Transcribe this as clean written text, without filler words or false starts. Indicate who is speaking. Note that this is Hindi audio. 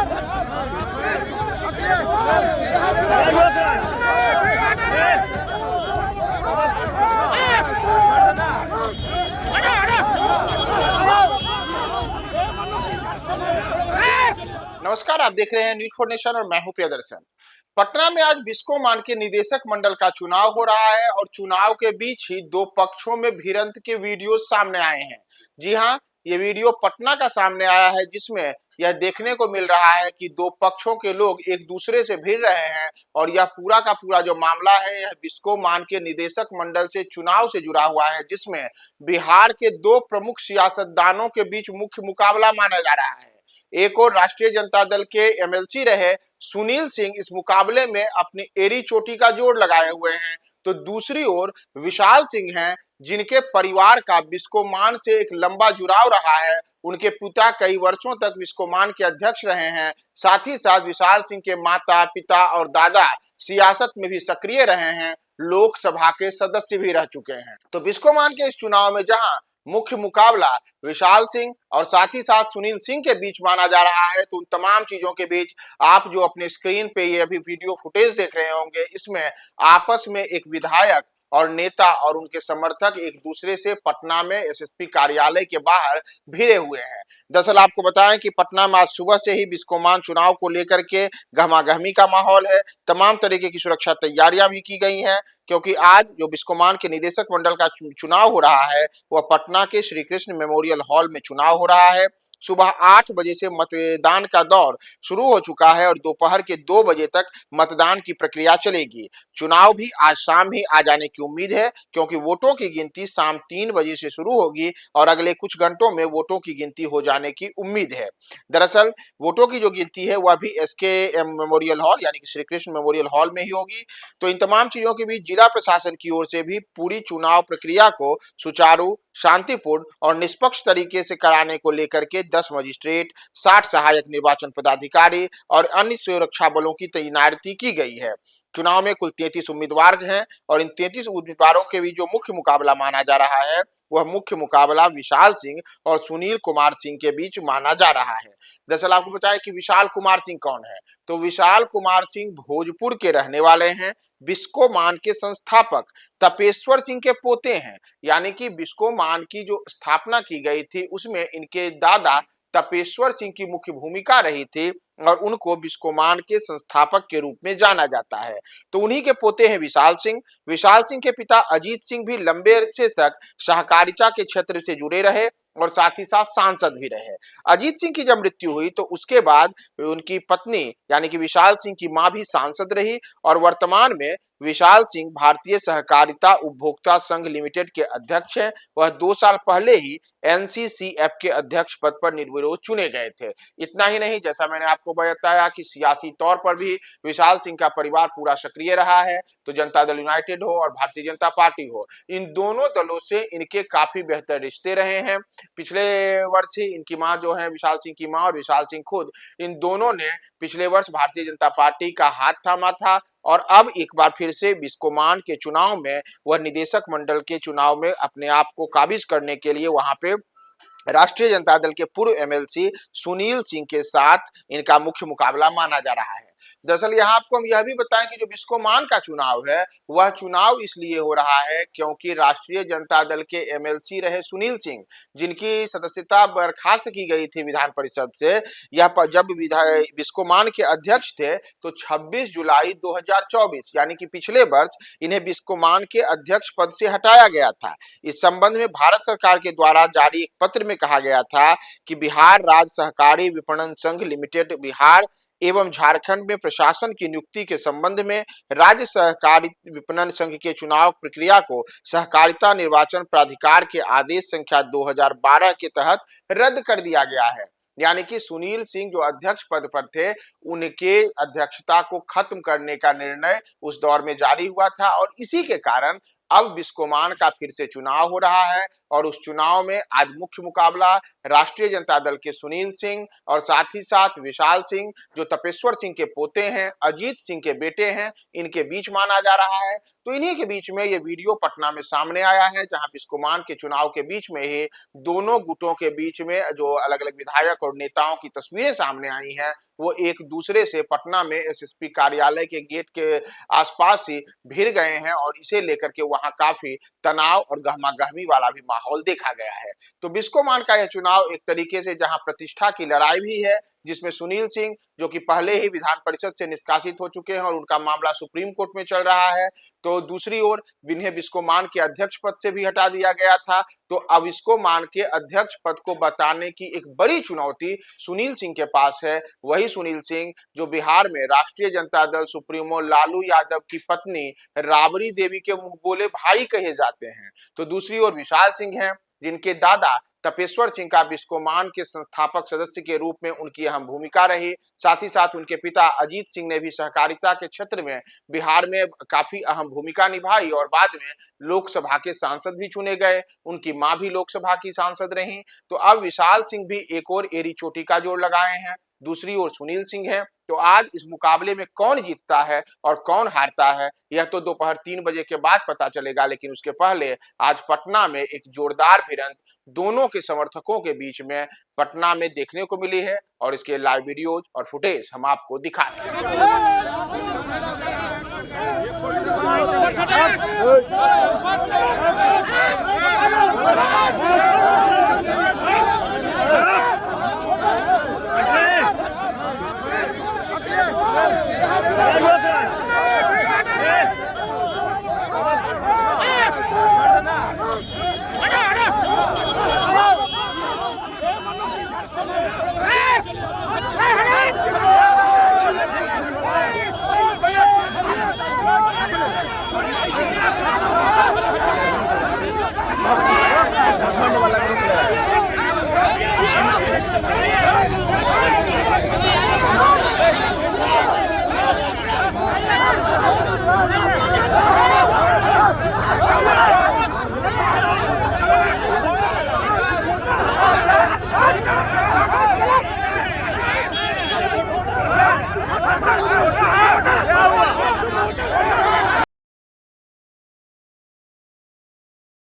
Speaker 1: नमस्कार, आप देख रहे हैं न्यूज 4 नेशन और मैं हूं प्रियदर्शन। पटना में आज बिस्कोमान के निदेशक मंडल का चुनाव हो रहा है और चुनाव के बीच ही दो पक्षों में भिड़ंत के वीडियो सामने आए हैं। जी हां, ये वीडियो पटना का सामने आया है, जिसमें यह देखने को मिल रहा है कि दो पक्षों के लोग एक दूसरे से भिड़ रहे हैं और यह पूरा का पूरा जो मामला है यह बिस्कोमान के निदेशक मंडल से चुनाव से जुड़ा हुआ है, जिसमें बिहार के दो प्रमुख सियासतदानों के बीच मुख्य मुकाबला माना जा रहा है। एक और राष्ट्रीय जनता दल के एमएलसी रहे सुनील सिंह इस मुकाबले में अपनी एड़ी चोटी का जोर लगाए हुए हैं, तो दूसरी ओर विशाल सिंह हैं, जिनके परिवार का बिस्कोमान से एक लंबा जुड़ाव रहा है। उनके पिता कई वर्षों तक बिस्कोमान के अध्यक्ष रहे हैं। साथ ही साथ विशाल सिंह के माता, पिता और दादा सियासत में भी सक्रिय रहे हैं, लोकसभा के सदस्य भी रह चुके हैं। तो बिस्कोमान के इस चुनाव में जहां मुख्य मुकाबला विशाल सिंह और साथ ही साथ सुनील सिंह के बीच माना जा रहा है, तो उन तमाम चीजों के बीच आप जो अपने स्क्रीन पे ये अभी वीडियो फुटेज देख रहे होंगे, इसमें आपस में एक विधायक और नेता और उनके समर्थक एक दूसरे से पटना में एसएसपी कार्यालय के बाहर भिड़े हुए हैं। दरअसल आपको बताएं कि पटना में आज सुबह से ही बिस्कोमान चुनाव को लेकर के गहमागहमी का माहौल है। तमाम तरीके की सुरक्षा तैयारियां भी की गई हैं, क्योंकि आज जो बिस्कोमान के निदेशक मंडल का चुनाव हो रहा है वह पटना के श्री कृष्ण मेमोरियल हॉल में चुनाव हो रहा है। सुबह 8 बजे से मतदान का दौर शुरू हो चुका है और दोपहर के 2 बजे तक मतदान की प्रक्रिया चलेगी। चुनाव भी आज शाम ही आ जाने की उम्मीद है, क्योंकि वोटों की गिनती शाम 3 बजे से शुरू होगी और अगले कुछ घंटों में वोटों की गिनती हो जाने की उम्मीद है। दरअसल वोटों की जो गिनती है वह भी एसकेएम मेमोरियल हॉल यानी कि श्री कृष्ण मेमोरियल हॉल में ही होगी। तो इन तमाम चीजों के बीच जिला प्रशासन की ओर से भी पूरी चुनाव प्रक्रिया को सुचारू, शांतिपूर्ण और निष्पक्ष तरीके से कराने को लेकर के 10 मजिस्ट्रेट, 60 सहायक निर्वाचन पदाधिकारी और अन्य सुरक्षा बलों की तैनाती की गई है। चुनाव में कुल 33 उम्मीदवार हैं और इन 33 उम्मीदवारों के बीच जो मुख्य मुकाबला माना जा रहा है वह मुख्य मुकाबला विशाल सिंह और सुनील कुमार सिंह के बीच माना जा रहा है। दरअसल आपको बताया कि विशाल कुमार सिंह कौन है, तो विशाल कुमार सिंह भोजपुर के रहने वाले हैं। बिस्कोमान के संस्थापक तपेश्वर सिंह के पोते हैं, यानी कि बिस्कोमान की जो स्थापना की गई थी उसमें इनके दादा तपेश्वर सिंह की मुख्य भूमिका रही थी और उनको बिस्कोमान के संस्थापक के रूप में जाना जाता है। तो उन्हीं के पोते हैं विशाल सिंह। विशाल सिंह के पिता अजीत सिंह भी लंबे अरसे तक सहकारिता के क्षेत्र से जुड़े रहे और साथ ही साथ सांसद भी रहे। अजीत सिंह की जब मृत्यु हुई तो उसके बाद उनकी पत्नी यानी कि विशाल सिंह की मां भी सांसद रही और वर्तमान में विशाल सिंह भारतीय सहकारिता उपभोक्ता संघ लिमिटेड के अध्यक्ष हैं। वह 2 साल पहले ही एनसीसीएफ के अध्यक्ष पद पर निर्विरोध चुने गए थे। इतना ही नहीं, जैसा मैंने आपको बताया कि सियासी तौर पर भी विशाल सिंह का परिवार पूरा सक्रिय रहा है। तो जनता दल यूनाइटेड हो और भारतीय जनता पार्टी हो, इन दोनों दलों से इनके काफी बेहतर रिश्ते रहे हैं। पिछले वर्ष ही इनकी मां जो है, विशाल सिंह की मां और विशाल सिंह खुद, इन दोनों ने पिछले वर्ष भारतीय जनता पार्टी का हाथ थामा था और अब एक बार फिर से बिस्कोमान के चुनाव में वह निदेशक मंडल के चुनाव में अपने आप को काबिज करने के लिए वहां पे राष्ट्रीय जनता दल के पूर्व एमएलसी सुनील सिंह के साथ इनका मुख्य मुकाबला माना जा रहा है। दरअसल यहाँ आपको हम यह भी बताएं कि जो बिस्कोमान का चुनाव है वह चुनाव इसलिए हो रहा है क्योंकि राष्ट्रीय जनता दल के एमएलसी रहे सुनील सिंह, जिनकी सदस्यता बर्खास्त की गई थी विधान परिषद से, यह जब बिस्कोमान के अध्यक्ष थे तो 26 जुलाई 2024 यानी कि पिछले वर्ष इन्हें बिस्कोमान के अध्यक्ष पद से हटाया गया था। इस संबंध में भारत सरकार के द्वारा जारी एक पत्र में कहा गया था कि बिहार राज्य सहकारी विपणन संघ लिमिटेड बिहार एवं झारखंड में प्रशासन की नियुक्ति के संबंध में राज्य सहकारी विपणन संघ के चुनाव प्रक्रिया को सहकारिता निर्वाचन प्राधिकार के आदेश संख्या 2012 के तहत रद्द कर दिया गया है। यानी कि सुनील सिंह जो अध्यक्ष पद पर थे उनके अध्यक्षता को खत्म करने का निर्णय उस दौर में जारी हुआ था और इसी के कारण अब बिस्कोमान का फिर से चुनाव हो रहा है और उस चुनाव में आज मुख्य मुकाबला राष्ट्रीय जनता दल के सुनील सिंह और साथ ही साथ विशाल सिंह जो तपेश्वर सिंह के पोते हैं, अजीत सिंह के बेटे हैं, इनके बीच माना जा रहा है। तो तो इन्हीं के बीच में ये वीडियो पटना में सामने आया है, जहां बिस्कोमान के चुनाव के बीच में ही दोनों गुटों के बीच में जो अलग अलग विधायक और नेताओं की तस्वीरें सामने आई हैं, वो एक दूसरे से पटना में एसएसपी कार्यालय के गेट के आसपास ही भिड़ गए हैं और इसे लेकर के वहां काफी तनाव और गहमा-गहमी वाला भी माहौल देखा गया है। तो बिस्कोमान का यह चुनाव एक तरीके से जहां प्रतिष्ठा की लड़ाई भी है, जिसमें सुनील सिंह जो कि पहले ही विधान परिषद से निष्कासित हो चुके हैं और उनका मामला सुप्रीम कोर्ट में चल रहा है, तो दूसरी ओर इन्हें बिस्कोमान के अध्यक्ष पद से भी हटा दिया गया था। तो अब बिस्कोमान के अध्यक्ष पद को बताने की एक बड़ी चुनौती सुनील सिंह के पास है। वही सुनील सिंह जो बिहार में राष्ट्रीय जनता दल सुप्रीमो लालू यादव की पत्नी राबड़ी देवी के मुंह बोले भाई कहे जाते हैं। तो दूसरी ओर विशाल सिंह हैं, जिनके दादा तपेश्वर सिंह का बिस्कोमान के संस्थापक सदस्य के रूप में उनकी अहम भूमिका रही। साथ ही साथ उनके पिता अजीत सिंह ने भी सहकारिता के क्षेत्र में बिहार में काफी अहम भूमिका निभाई और बाद में लोकसभा के सांसद भी चुने गए। उनकी मां भी लोकसभा की सांसद रहीं। तो अब विशाल सिंह भी एक और एड़ी चोटी का जोड़ लगाए हैं। दूसरी ओर सुनील सिंह है। तो आज इस मुकाबले में कौन जीतता है और कौन हारता है, यह तो दोपहर 3 बजे के बाद पता चलेगा। लेकिन उसके पहले आज पटना में एक जोरदार भिड़ंत दोनों के समर्थकों के बीच में पटना में देखने को मिली है और इसके लाइव वीडियोज और फुटेज हम आपको दिखा रहे हैं।